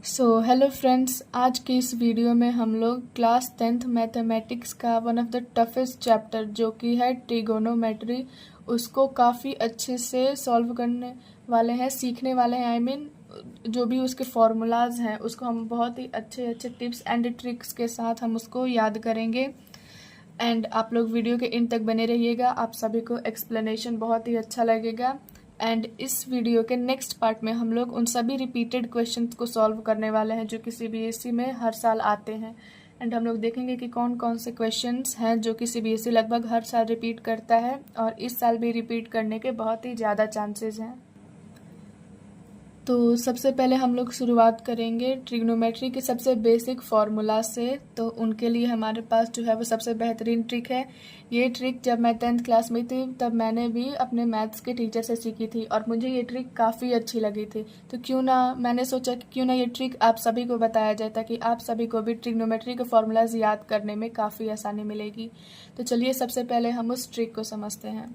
Hello friends, आज की इस वीडियो में हम लोग क्लास 10th मैथमेटिक्स का one of the toughest chapter जो कि है ट्रिगोनोमेट्री, उसको काफ़ी अच्छे से सॉल्व करने वाले हैं, सीखने वाले हैं। जो भी उसके फॉर्मूलाज हैं उसको हम बहुत ही अच्छे अच्छे टिप्स एंड ट्रिक्स के साथ हम उसको याद करेंगे। एंड आप लोग वीडियो के इन तक बने रहिएगा, आप सभी को एक्सप्लेनेशन बहुत ही अच्छा लगेगा। एंड इस वीडियो के नेक्स्ट पार्ट में हम लोग उन सभी रिपीटेड क्वेश्चंस को सॉल्व करने वाले हैं जो कि सीबीएसई में हर साल आते हैं। एंड हम लोग देखेंगे कि कौन कौन से क्वेश्चंस हैं जो कि सीबीएसई लगभग हर साल रिपीट करता है और इस साल भी रिपीट करने के बहुत ही ज़्यादा चांसेस हैं। तो सबसे पहले हम लोग शुरुआत करेंगे ट्रिग्नोमेट्री के सबसे बेसिक फार्मूला से। तो उनके लिए हमारे पास जो है वो सबसे बेहतरीन ट्रिक है। ये ट्रिक जब मैं 10th क्लास में थी तब मैंने भी अपने मैथ्स के टीचर से सीखी थी और मुझे ये ट्रिक काफ़ी अच्छी लगी थी। तो मैंने सोचा कि क्यों ना ये ट्रिक आप सभी को बताया जाए ताकि आप सभी को भी ट्रिग्नोमेट्री के फार्मूलाज याद करने में काफ़ी आसानी मिलेगी। तो चलिए सबसे पहले हम उस ट्रिक को समझते हैं।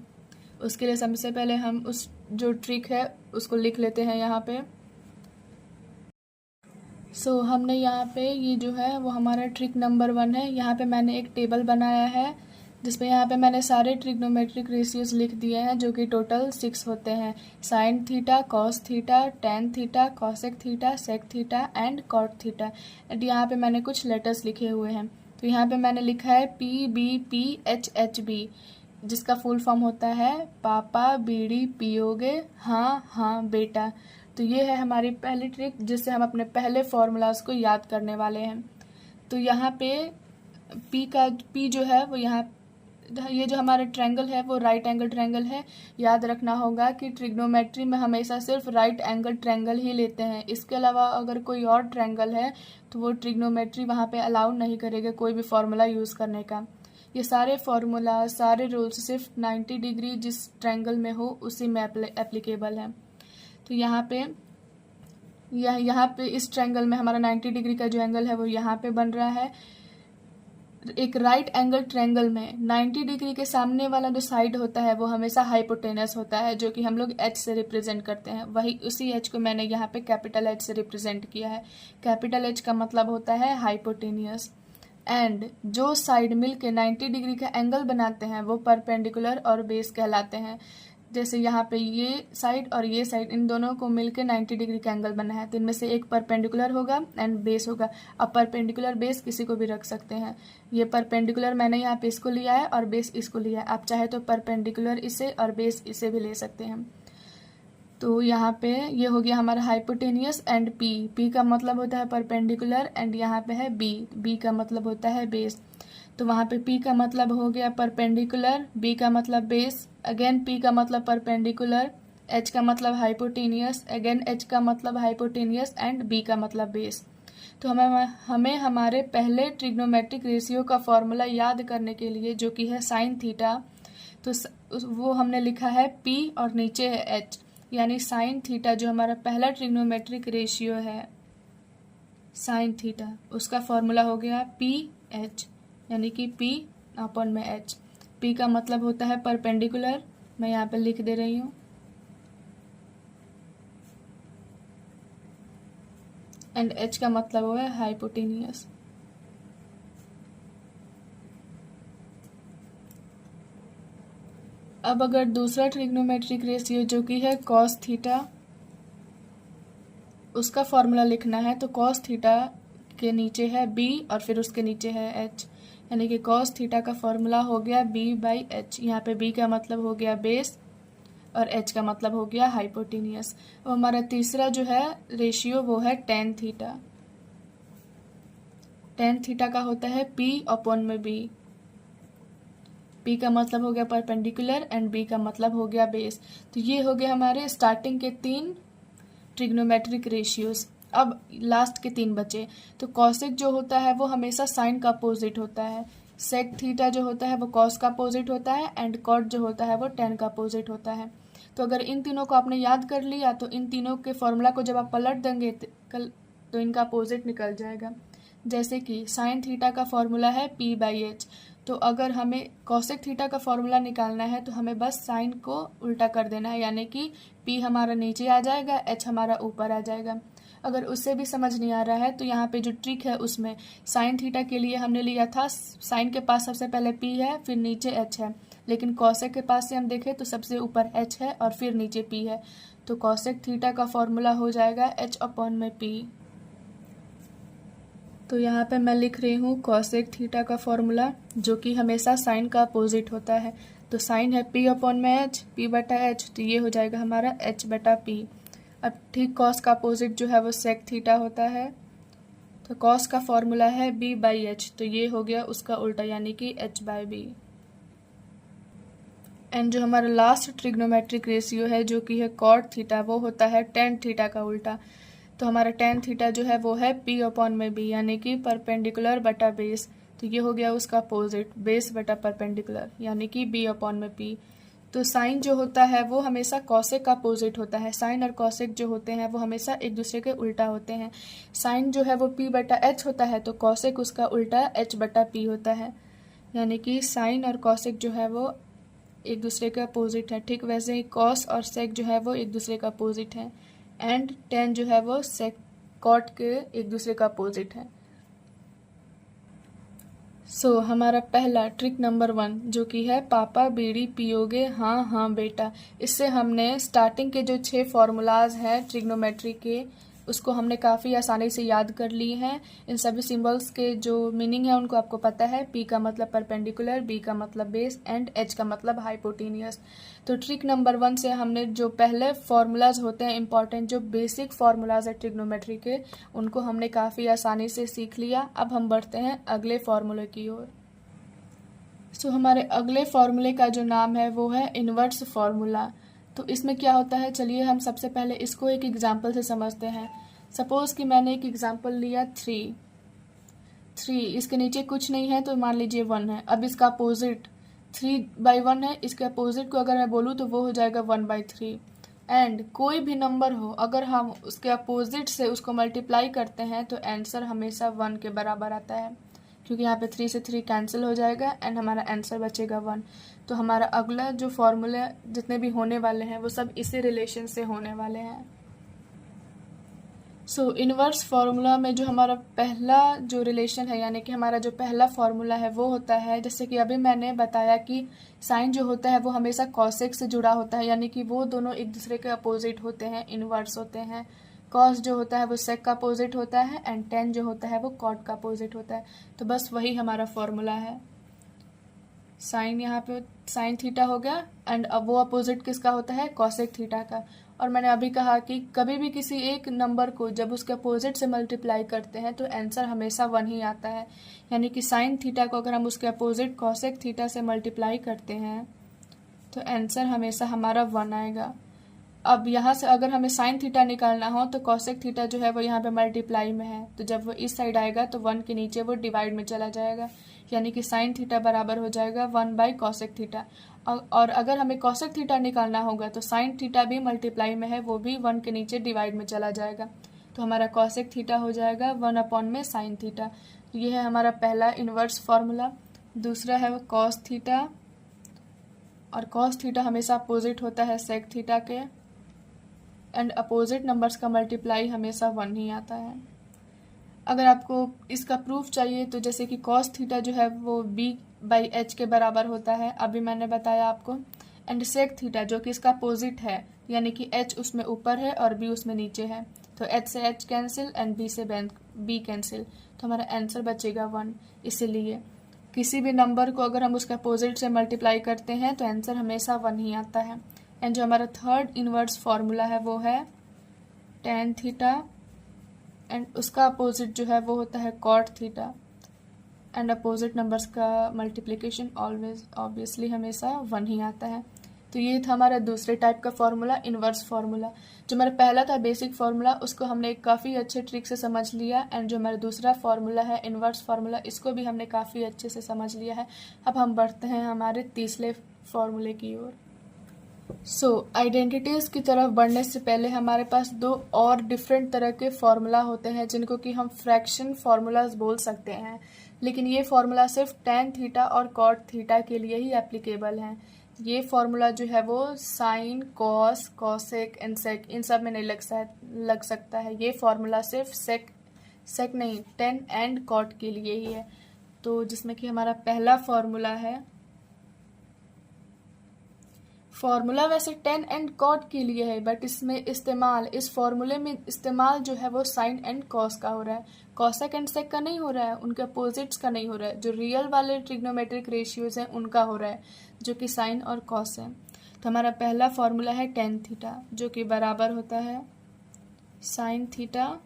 उसके लिए सबसे पहले हम उस जो ट्रिक है उसको लिख लेते हैं यहाँ पे। हमने यहाँ पे ये जो है वो हमारा ट्रिक नंबर 1 है। यहाँ पे मैंने एक टेबल बनाया है जिसपे यहाँ पे मैंने सारे ट्रिग्नोमेट्रिक रेशियोज लिख दिए हैं जो कि टोटल 6 होते हैं। Sine theta, cos theta, tan theta, cosec theta, sec theta and cot theta. And यहाँ पे मैंने कुछ लेटर्स लिखे हुए हैं। तो यहाँ पे मैंने लिखा है PBPHHB, जिसका फुल फॉर्म होता है पापा बीड़ी पियोगे, हाँ हाँ बेटा। तो ये है हमारी पहली ट्रिक जिससे हम अपने पहले फॉर्मूलाज को याद करने वाले हैं। तो यहाँ पे पी जो है वो ये जो हमारा ट्रायंगल है वो राइट एंगल ट्रायंगल है। याद रखना होगा कि ट्रिग्नोमेट्री में हमेशा सिर्फ राइट एंगल ट्रायंगल ही लेते हैं। इसके अलावा अगर कोई और ट्रायंगल है तो वो ट्रिग्नोमेट्री वहाँ पे अलाउ नहीं करेगा कोई भी फॉर्मूला यूज़ करने का। ये सारे फॉर्मूला सारे रूल्स सिर्फ 90 डिग्री जिस ट्रायंगल में हो उसी में एप्लीकेबल है। तो यहाँ पे इस ट्रायंगल में हमारा 90 डिग्री का जो एंगल है वो यहाँ पे बन रहा है। एक राइट एंगल ट्रायंगल में 90 डिग्री के सामने वाला जो साइड होता है वो हमेशा हाइपोटेनस होता है जो कि हम लोग एच से रिप्रेजेंट करते हैं। वही उसी एच को मैंने यहाँ पे कैपिटल एच से रिप्रेजेंट किया है। कैपिटल एच का मतलब होता है हाइपोटेनियस। एंड जो साइड मिल के 90 डिग्री का एंगल बनाते हैं वो परपेंडिकुलर और बेस कहलाते हैं। जैसे यहाँ पे ये साइड और ये साइड इन दोनों को मिलकर 90 डिग्री का एंगल बना है तो इनमें से एक परपेंडिकुलर होगा एंड बेस होगा। अब परपेंडिकुलर बेस किसी को भी रख सकते हैं। ये परपेंडिकुलर मैंने यहाँ पे इसको लिया है और बेस इसको लिया है। आप चाहे तो परपेंडिकुलर इसे और बेस इसे भी ले सकते हैं। तो यहाँ पे ये हो गया हमारा हाइपोटेनियस एंड पी का मतलब होता है परपेंडिकुलर एंड यहाँ पे है बी का मतलब होता है बेस। तो वहाँ पे P का मतलब हो गया परपेंडिकुलर, B का मतलब बेस, अगेन P का मतलब परपेंडिकुलर, H का मतलब हाइपोटेनियस, अगेन H का मतलब हाइपोटेनियस एंड B का मतलब बेस। तो हमें हमारे पहले ट्रिग्नोमेट्रिक रेशियो का फॉर्मूला याद करने के लिए जो कि है साइन थीटा, तो वो हमने लिखा है P और नीचे है H, यानी साइन थीटा जो हमारा पहला ट्रिग्नोमेट्रिक रेशियो है साइन थीटा, उसका फॉर्मूला हो गया PH, यानी कि P अपॉन में H। P का मतलब होता है परपेंडिकुलर, मैं यहाँ पे लिख दे रही हूँ, एंड H का मतलब हुआ है हाइपोटेनियस। अब अगर दूसरा ट्रिग्नोमेट्रिक रेशियो जो कि है कॉस थीटा, उसका फॉर्मूला लिखना है तो कॉस थीटा के नीचे है B और फिर उसके नीचे है H, यानी कि कॉस थीटा का फॉर्मूला हो गया B/H। यहाँ पे B का मतलब हो गया बेस और H का मतलब हो गया हाइपोटेनियस। और हमारा तीसरा जो है रेशियो वो है टेन थीटा। टेन थीटा का होता है P अपॉन में B। P का मतलब हो गया परपेंडिकुलर एंड B का मतलब हो गया बेस। तो ये हो गया हमारे स्टार्टिंग के 3 ट्रिग्नोमेट्रिक रेशियोज। अब लास्ट के 3 बचे। तो कॉसेक जो होता है वो हमेशा साइन का अपोजिट होता है, सेक थीटा जो होता है वो कॉस का अपोजिट होता है एंड कॉट जो होता है वो टेन का अपोजिट होता है। तो अगर इन तीनों को आपने याद कर लिया तो इन तीनों के फॉर्मूला को जब आप पलट देंगे तो इनका अपोजिट निकल जाएगा। जैसे कि साइन थीटा का फॉर्मूला है P/H, तो अगर हमें कॉसेक थीटा का फॉर्मूला निकालना है तो हमें बस साइन को उल्टा कर देना है, यानी कि P हमारा नीचे आ जाएगा, H हमारा ऊपर आ जाएगा। अगर उससे भी समझ नहीं आ रहा है तो यहाँ पे जो ट्रिक है उसमें साइन थीटा के लिए हमने लिया था साइन के पास सबसे पहले p है फिर नीचे h है, लेकिन कॉसेक के पास से हम देखें तो सबसे ऊपर h है और फिर नीचे p है, तो कॉसेक थीटा का फॉर्मूला हो जाएगा h/p। तो यहाँ पे मैं लिख रही हूँ कॉसेक थीटा का फॉर्मूला जो कि हमेशा साइन का अपोजिट होता है। तो साइन है p/h, p/h, तो ये हो जाएगा हमारा h/p। अब ठीक कॉस का अपोजिट जो है वो सेक थीटा होता है, तो कॉस का फॉर्मूला है b/h, तो ये हो गया उसका उल्टा यानी कि h/b। एंड जो हमारा लास्ट ट्रिग्नोमेट्रिक रेशियो है जो कि है कॉट थीटा, वो होता है टेन थीटा का उल्टा। तो हमारा टेन थीटा जो है वो है p/b यानी कि परपेंडिकुलर बटा बेस, तो ये हो गया उसका अपोजिट बेस बटा परपेंडिकुलर यानी कि b/p। तो साइन जो होता है वो हमेशा कॉसेक का अपोजिट होता है, साइन और कॉसेक जो होते हैं वो हमेशा एक दूसरे के उल्टा होते हैं। साइन जो है वो p/h होता है तो कॉसेक उसका उल्टा h/p होता है, यानी कि साइन और कॉसेक जो है वो एक दूसरे के अपोजिट है। ठीक वैसे ही कॉस और सेक जो है वो एक दूसरे का अपोजिट है, एंड टेन जो है वो सेक कॉट के एक दूसरे का अपोजिट है। सो हमारा पहला ट्रिक नंबर 1 जो कि है पापा बीड़ी पियोगे हाँ हाँ बेटा, इससे हमने स्टार्टिंग के जो 6 फॉर्मूलाज हैं ट्रिग्नोमेट्री के उसको हमने काफ़ी आसानी से याद कर लिए हैं। इन सभी सिंबल्स के जो मीनिंग है उनको आपको पता है, p का मतलब परपेंडिकुलर, b का मतलब बेस एंड h का मतलब हाइपोटेनियस। तो ट्रिक नंबर 1 से हमने जो पहले फॉर्मूलाज होते हैं इंपॉर्टेंट, जो बेसिक फॉर्मूलाज है ट्रिग्नोमेट्री के, उनको हमने काफ़ी आसानी से सीख लिया। अब हम बढ़ते हैं अगले फॉर्मूले की ओर। सो हमारे अगले फॉर्मूले का जो नाम है वो है इन्वर्स फॉर्मूला। तो इसमें क्या होता है, चलिए हम सबसे पहले इसको एक एग्जाम्पल से समझते हैं। सपोज कि मैंने एक एग्जाम्पल लिया 3, इसके नीचे कुछ नहीं है तो मान लीजिए 1 है। अब इसका अपोजिट 3/1 है, इसके अपोजिट को अगर मैं बोलूँ तो वो हो जाएगा 1/3। एंड कोई भी नंबर हो अगर हम उसके अपोजिट से उसको मल्टीप्लाई करते हैं तो आंसर हमेशा 1 के बराबर आता है, क्योंकि यहाँ पे 3 से 3 कैंसिल हो जाएगा एंड हमारा आंसर बचेगा 1। तो हमारा अगला जो फॉर्मूले जितने भी होने वाले हैं वो सब इसी रिलेशन से होने वाले हैं। सो इन्वर्स फार्मूला में जो हमारा पहला जो रिलेशन है यानी कि हमारा जो पहला फार्मूला है वो होता है, जैसे कि अभी मैंने बताया कि साइन जो होता है वो हमेशा कॉसेक से जुड़ा होता है, यानी कि वो दोनों एक दूसरे के अपोजिट होते हैं, इन्वर्स होते हैं। कॉस जो होता है वो सेक का अपोजिट होता है एंड टेन जो होता है वो कॉट का अपोजिट होता है। तो बस वही हमारा फॉर्मूला है। साइन यहाँ पे साइन थीटा हो गया एंड अब वो अपोजिट किसका होता है, कॉसेक थीटा का। और मैंने अभी कहा कि कभी भी किसी एक नंबर को जब उसके अपोजिट से मल्टीप्लाई करते हैं तो आंसर हमेशा 1 ही आता है, यानी कि साइन थीटा को अगर हम उसके अपोजिट कॉसेक थीटा से मल्टीप्लाई करते हैं तो आंसर हमेशा हमारा 1 आएगा। अब यहाँ से अगर हमें साइन थीटा निकालना हो तो कॉसेक थीटा जो है वो यहाँ पे मल्टीप्लाई में है, तो जब वो इस साइड आएगा तो 1 के नीचे वो डिवाइड में चला जाएगा, यानी कि साइन थीटा बराबर हो जाएगा 1/कॉसेक थीटा। और अगर हमें कॉसेक थीटा निकालना होगा तो साइन थीटा भी मल्टीप्लाई में है, वो भी 1 के नीचे डिवाइड में चला जाएगा, तो हमारा कॉसेक थीटा हो जाएगा 1/में साइन थीटा। तो ये है हमारा पहला इन्वर्स फार्मूला। दूसरा है कॉस थीटा, और कॉस थीटा हमेशा अपोजिट होता है सेक थीटा के, एंड अपोजिट नंबर्स का मल्टीप्लाई हमेशा 1 ही आता है। अगर आपको इसका प्रूफ चाहिए तो जैसे कि कॉस थीटा जो है वो b/h के बराबर होता है, अभी मैंने बताया आपको। एंड सेक थीटा जो कि इसका अपोजिट है, यानी कि h उसमें ऊपर है और b उसमें नीचे है, तो h से h कैंसिल एंड b से b कैंसिल, तो हमारा आंसर बचेगा 1। इसीलिए किसी भी नंबर को अगर हम उसके अपोजिट से मल्टीप्लाई करते हैं तो आंसर हमेशा 1 ही आता है। एंड जो हमारा थर्ड इन्वर्स फार्मूला है वो है टेन थीटा, एंड उसका अपोजिट जो है वो होता है cot theta, and opposite numbers का मल्टीप्लिकेशन ऑलवेज ऑब्वियसली हमेशा 1 ही आता है। तो ये था हमारा दूसरे टाइप का फार्मूला, इन्वर्स फार्मूला। जो हमारा पहला था बेसिक फार्मूला उसको हमने काफ़ी अच्छे ट्रिक से समझ लिया, एंड जो हमारा दूसरा फार्मूला है इन्वर्स फार्मूला, इसको भी हमने काफ़ी अच्छे से समझ लिया है। अब हम बढ़ते हैं हमारे तीसरे फार्मूले की ओर। सो आइडेंटिटीज़ की तरफ बढ़ने से पहले हमारे पास 2 और डिफरेंट तरह के फार्मूला होते हैं जिनको कि हम फ्रैक्शन फार्मूलाज बोल सकते हैं, लेकिन ये फार्मूला सिर्फ टेन थीटा और कॉट थीटा के लिए ही एप्लीकेबल हैं। ये फॉर्मूला जो है वो साइन, कॉस, कॉसेक एंड सेक इन सब में नहीं लग सकता है। ये फॉर्मूला सिर्फ सेक नहीं, टेन एंड कॉट के लिए ही है। तो जिसमें कि हमारा पहला फॉर्मूला है, फॉर्मूला वैसे टेन एंड कॉट के लिए है, बट इसमें इस फॉर्मूले में इस्तेमाल जो है वो साइन एंड कॉस का हो रहा है, कॉसेक एंड सेक का नहीं हो रहा है, उनके अपोजिट्स का नहीं हो रहा है। जो रियल वाले ट्रिग्नोमेट्रिक रेशियोज हैं उनका हो रहा है, जो कि साइन और कॉस है। तो हमारा पहला फॉर्मूला है टेन थीटा, जो कि बराबर होता है साइन थीटा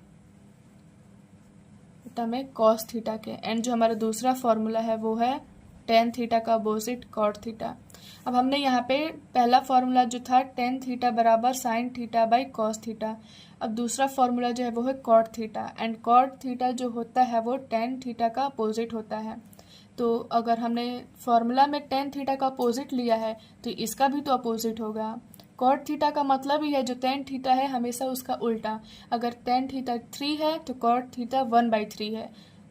में कॉस थीटा के। एंड जो हमारा दूसरा फॉर्मूला है वो है टेन थीटा का अपोजिट कॉट थीटा। अब हमने यहाँ पे पहला फॉर्मूला जो था टेन थीटा बराबर sine theta by cos theta, अब दूसरा फॉर्मूला जो है वो है cot theta, and cot theta जो होता है वो टेन थीटा का अपोजिट होता है। तो अगर हमने फॉर्मूला में टेन थीटा का अपोजिट लिया है तो इसका भी तो अपोजिट होगा। कॉट थीटा का मतलब ही है जो टेन थीटा है हमेशा उसका उल्टा, अगर टेन थीटा 3 है तो कॉट थीटा 1/3 है।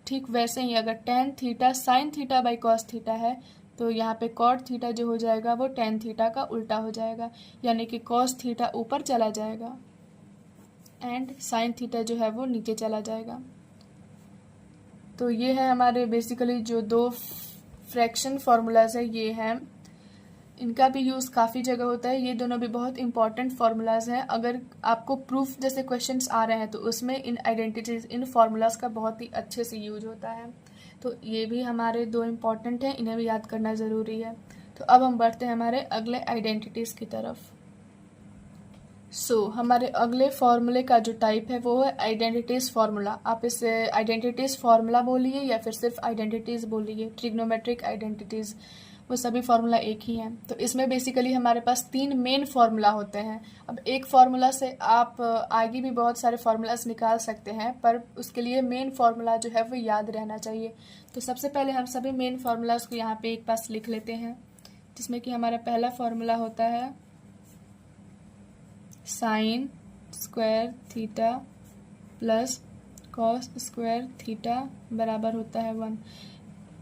ठीक वैसे ही अगर tan theta sine theta by cos theta है तो यहाँ पे कॉट थीटा जो हो जाएगा वो टेन थीटा का उल्टा हो जाएगा, यानी कि कॉस थीटा ऊपर चला जाएगा एंड साइन थीटा जो है वो नीचे चला जाएगा। तो ये है हमारे बेसिकली जो दो फ्रैक्शन फार्मूलाज है, ये हैं। इनका भी यूज़ काफ़ी जगह होता है, ये दोनों भी बहुत इंपॉर्टेंट फार्मूलाज हैं। अगर आपको प्रूफ जैसे क्वेश्चंस आ रहे हैं तो उसमें इन आइडेंटिटीज, इन फार्मूलाज का बहुत ही अच्छे से यूज होता है। तो ये भी हमारे दो इम्पॉर्टेंट हैं, इन्हें भी याद करना ज़रूरी है। तो अब हम बढ़ते हैं हमारे अगले आइडेंटिटीज़ की तरफ। हमारे अगले फॉर्मूले का जो टाइप है वो है आइडेंटिटीज़ फार्मूला। आप इसे आइडेंटिटीज़ फार्मूला बोलिए या फिर सिर्फ आइडेंटिटीज़ बोलिए, ट्रिग्नोमेट्रिक आइडेंटिटीज़, वो सभी फार्मूला एक ही हैं। तो इसमें बेसिकली हमारे पास 3 मेन फार्मूला होते हैं। अब एक फार्मूला से आप आगे भी बहुत सारे फार्मूलाज निकाल सकते हैं, पर उसके लिए मेन फार्मूला जो है वो याद रहना चाहिए। तो सबसे पहले हम सभी मेन फार्मूलाज को यहाँ पे एक पास लिख लेते हैं, जिसमें कि हमारा पहला फार्मूला होता है sine square theta plus cos square theta बराबर होता है 1।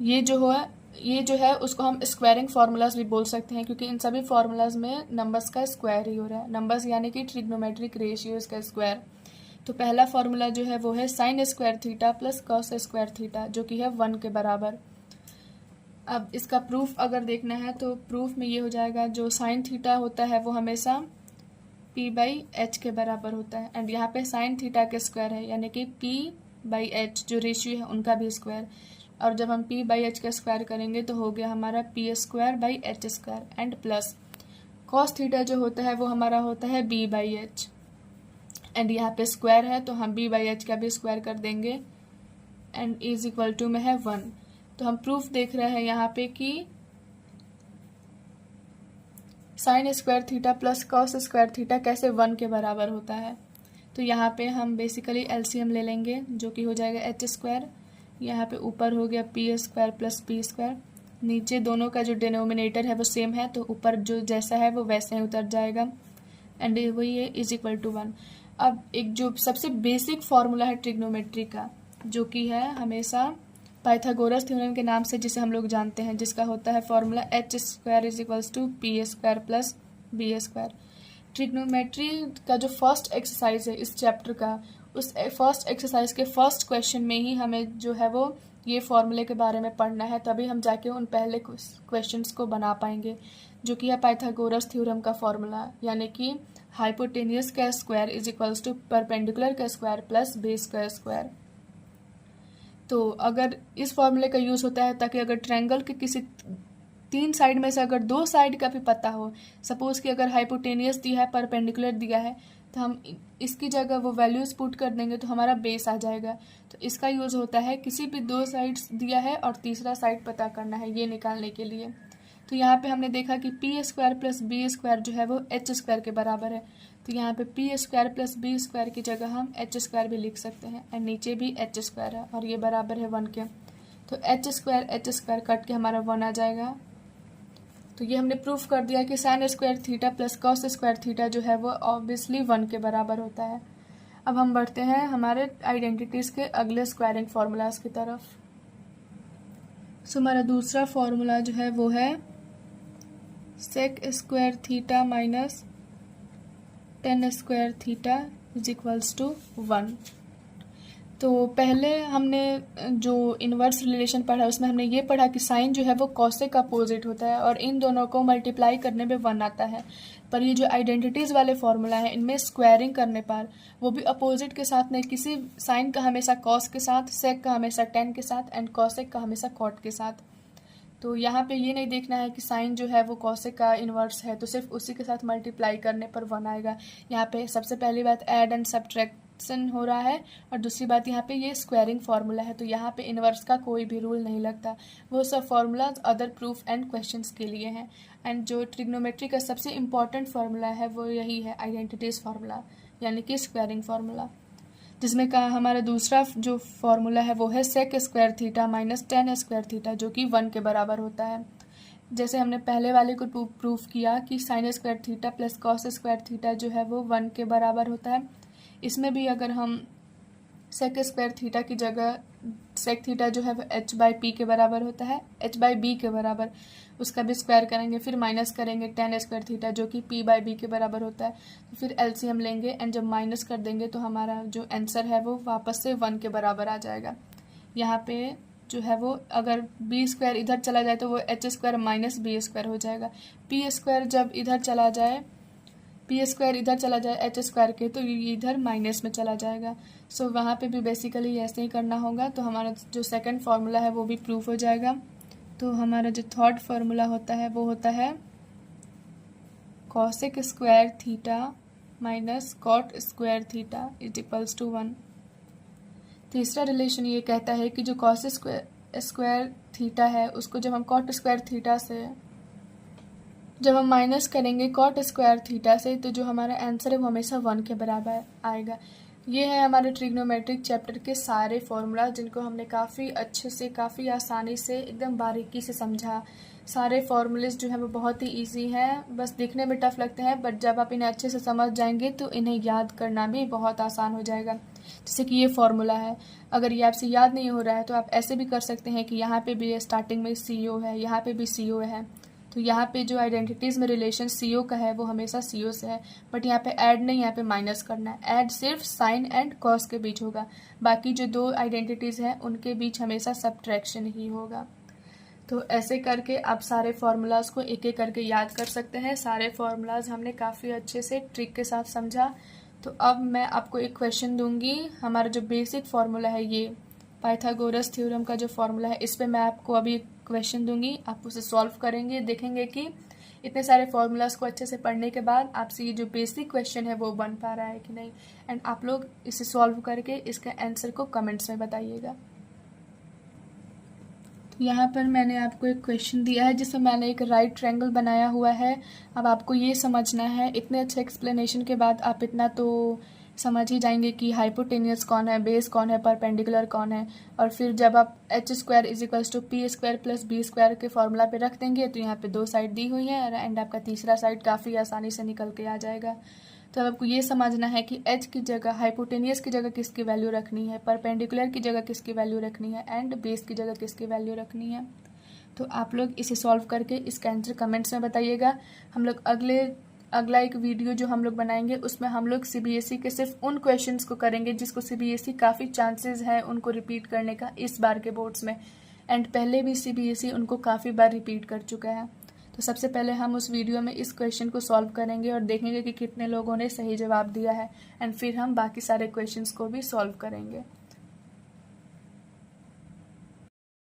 ये जो है उसको हम स्क्वायरिंग फार्मूलाज भी बोल सकते हैं, क्योंकि इन सभी फार्मूलाज में नंबर्स का स्क्वायर ही हो रहा है, नंबर्स यानी कि ट्रिग्नोमेट्रिक रेशियोज का स्क्वायर। तो पहला फार्मूला जो है वो है sine square theta plus cos square theta, जो कि है 1 के बराबर। अब इसका प्रूफ अगर देखना है तो प्रूफ में ये हो जाएगा, जो साइन थीटा होता है वो हमेशा p/h के बराबर होता है, एंड यहाँ पे साइन थीटा के स्क्वायर है, यानी कि p/h जो रेशियो है उनका भी स्क्वायर। और जब हम p/h का स्क्वायर करेंगे तो हो गया हमारा p²/h² and plus cos theta जो होता है वो हमारा होता है b/h, एंड यहाँ पे स्क्वायर है तो हम b/h का भी स्क्वायर कर देंगे, एंड इज इक्वल टू में है 1। तो हम प्रूफ देख रहे हैं यहाँ पे कि sine square theta plus cos square theta कैसे 1 के बराबर होता है। तो यहाँ पे हम बेसिकली एलसीएम ले लेंगे, जो कि हो जाएगा h², यहाँ पे ऊपर हो गया p² प्लस p², नीचे दोनों का जो डिनोमिनेटर है वो सेम है तो ऊपर जो जैसा है वो वैसे ही उतर जाएगा, एंड वही है इज इक्वल टू 1। अब एक जो सबसे बेसिक फार्मूला है ट्रिग्नोमेट्री का, जो कि है हमेशा पाइथागोरस थ्योरम के नाम से जिसे हम लोग जानते हैं, जिसका होता है formula h² = p² plus b²। Trigonometry का जो फर्स्ट एक्सरसाइज है इस चैप्टर का, उस फर्स्ट एक्सरसाइज के फर्स्ट क्वेश्चन में ही हमें जो है वो ये फॉर्मूले के बारे में पढ़ना है, तभी हम जाके उन पहले क्वेश्चंस को बना पाएंगे, जो कि है पाइथागोरस थ्योरम का फॉर्मूला, यानी कि हाइपोटेनियस का square is equals to perpendicular का स्क्वायर प्लस बेस का स्क्वायर। तो अगर इस फॉर्मूले का यूज़ होता है ताकि अगर ट्रायंगल के किसी 3 साइड में से अगर 2 साइड का भी पता हो, सपोज कि अगर हाइपोटेनियस दिया है, परपेंडिकुलर दिया है, तो हम इसकी जगह वो वैल्यूज़ पुट कर देंगे तो हमारा बेस आ जाएगा। तो इसका यूज़ होता है किसी भी 2 साइड्स दिया है और तीसरा साइड पता करना है, ये निकालने के लिए। तो यहाँ पे हमने देखा कि p² प्लस b² जो है वो h² के बराबर है, तो यहाँ पे p² प्लस b² की जगह हम h² भी लिख सकते हैं, और नीचे भी h² है और ये बराबर है 1 के। तो h² कट के हमारा 1 आ जाएगा। तो ये हमने प्रूफ कर दिया कि sine square theta plus cos square theta जो है वो ऑब्वियसली 1 के बराबर होता है। अब हम बढ़ते हैं हमारे आइडेंटिटीज़ के अगले स्क्वायरिंग फार्मूलाज की तरफ। हमारा दूसरा फार्मूला जो है वो है sec square theta minus ten square theta is equals to 1। तो पहले हमने जो इन्वर्स रिलेशन पढ़ा उसमें हमने ये पढ़ा कि साइन जो है वो कॉसेक का अपोजिट होता है और इन दोनों को मल्टीप्लाई करने में 1 आता है। पर ये जो आइडेंटिटीज़ वाले फॉर्मूला है इनमें स्क्वायरिंग करने पर वो भी अपोजिट के साथ नहीं, किसी साइन का हमेशा कॉस के साथ, सेक का हमेशा टेन के साथ एंड कॉसेक का हमेशा कॉट के साथ। तो यहाँ पे ये नहीं देखना है कि साइन जो है वो कॉसेक का इन्वर्स है तो सिर्फ उसी के साथ मल्टीप्लाई करने पर 1 आएगा। यहाँ पे सबसे पहली बात ऐड एंड सब्ट्रैक्शन हो रहा है और दूसरी बात यहाँ पे ये स्क्वायरिंग फार्मूला है तो यहाँ पे इन्वर्स का कोई भी रूल नहीं लगता। वो सब formulas other proof and questions के लिए हैं। एंड जो ट्रिग्नोमेट्री का सबसे इम्पॉर्टेंट फार्मूला है वो यही है, आइडेंटिटीज़ फार्मूला यानी कि स्क्वायरिंग फार्मूला, जिसमें का हमारा दूसरा जो फॉर्मूला है वो है sec square theta minus ten square theta जो कि 1 के बराबर होता है। जैसे हमने पहले वाले को प्रूफ किया कि sine square theta plus cos square theta जो है वो 1 के बराबर होता है। इसमें भी अगर हम सेक स्क्वायर थीटा की जगह सेक थीटा जो है वो h बाई पी के बराबर होता है, h बाई बी के बराबर, उसका भी स्क्वायर करेंगे, फिर माइनस करेंगे टेन स्क्वायर थीटा जो कि p बाई बी के बराबर होता है। तो फिर एलसीएम लेंगे एंड जब माइनस कर देंगे तो हमारा जो आंसर है वो वापस से 1 के बराबर आ जाएगा। यहाँ पे जो है वो अगर बी स्क्वायर इधर चला जाए तो वो H square minus B square हो जाएगा। पी स्क्वायर जब इधर चला जाए, पी स्क्वायर इधर चला जाए एच स्क्वायर के तो ये इधर माइनस में चला जाएगा। सो वहाँ पे भी बेसिकली ऐसे ही करना होगा। तो हमारा जो सेकंड फार्मूला है वो भी प्रूफ हो जाएगा। तो हमारा जो थर्ड फार्मूला होता है वो होता है cosec square theta minus cot square theta is equals to 1। तीसरा रिलेशन ये कहता है कि जो कॉस स्क्वायर थीटा है उसको जब हम कॉट स्क्वायर थीटा से जब हम माइनस करेंगे कॉट स्क्वायर थीटा से तो जो हमारा आंसर है वो हमेशा 1 के बराबर आएगा। ये है हमारे ट्रिग्नोमेट्रिक चैप्टर के सारे फॉर्मूला जिनको हमने काफ़ी अच्छे से, काफ़ी आसानी से, एकदम बारीकी से समझा। सारे फॉर्मूलेज जो है वो बहुत ही इजी हैं, बस दिखने में टफ लगते हैं बट जब आप इन्हें अच्छे से समझ जाएंगे तो इन्हें याद करना भी बहुत आसान हो जाएगा। जैसे कि ये फॉर्मूला है, अगर ये आपसे याद नहीं हो रहा है तो आप ऐसे भी कर सकते हैं कि यहाँ पे भी स्टार्टिंग में CO है, यहाँ पे भी CO है, तो यहाँ पे जो आइडेंटिटीज़ में रिलेशन CO का है वो हमेशा CO से है, बट यहाँ पे ऐड नहीं, यहाँ पे माइनस करना है। ऐड सिर्फ साइन एंड कॉस के बीच होगा, बाकी जो दो आइडेंटिटीज़ हैं उनके बीच हमेशा सब्ट्रैक्शन ही होगा। तो ऐसे करके आप सारे फार्मूलाज को एक एक करके याद कर सकते हैं। सारे फार्मूलाज हमने काफ़ी अच्छे से ट्रिक के साथ समझा। तो अब मैं आपको एक क्वेश्चन दूंगी। हमारा जो बेसिक फार्मूला है, ये पाइथागोरस थ्योरम का जो फार्मूला है, इस पे मैं आपको अभी एक क्वेश्चन दूंगी, आप उसे सॉल्व करेंगे। देखेंगे कि इतने सारे फार्मूलाज को अच्छे से पढ़ने के बाद आपसे ये जो बेसिक क्वेश्चन है वो बन पा रहा है कि नहीं। एंड आप लोग इसे सॉल्व करके इसका आंसर को कमेंट्स में बताइएगा। तो यहाँ पर मैंने आपको एक क्वेश्चन दिया है जिसमें मैंने एक राइट ट्रायंगल बनाया हुआ है। अब आपको ये समझना है, इतने अच्छे एक्सप्लेनेशन के बाद आप इतना तो समझ ही जाएंगे कि हाइपोटेनियस कौन है, बेस कौन है, परपेंडिकुलर कौन है। और फिर जब आप H square is equals to P square plus B square के फॉर्मूला पे रख देंगे तो यहाँ पे 2 साइड दी हुई है एंड आपका तीसरा साइड काफ़ी आसानी से निकल के आ जाएगा। तो अब आपको ये समझना है कि एच की जगह, हाइपोटेनियस की जगह किसकी वैल्यू रखनी है, परपेंडिकुलर की जगह किसकी वैल्यू रखनी है एंड बेस की जगह किसकी वैल्यू रखनी है। तो आप लोग इसे सॉल्व करके इसका आंसर कमेंट्स में बताइएगा। हम लोग अगला एक वीडियो जो हम लोग बनाएंगे उसमें हम लोग CBSE के सिर्फ उन क्वेश्चंस को करेंगे जिसको CBSE काफ़ी चांसेस है उनको रिपीट करने का इस बार के बोर्ड्स में, एंड पहले भी CBSE उनको काफ़ी बार रिपीट कर चुका है। तो सबसे पहले हम उस वीडियो में इस क्वेश्चन को सॉल्व करेंगे और देखेंगे कि कितने लोगों ने सही जवाब दिया है, एंड फिर हम बाकी सारे क्वेश्चंस को भी सॉल्व करेंगे।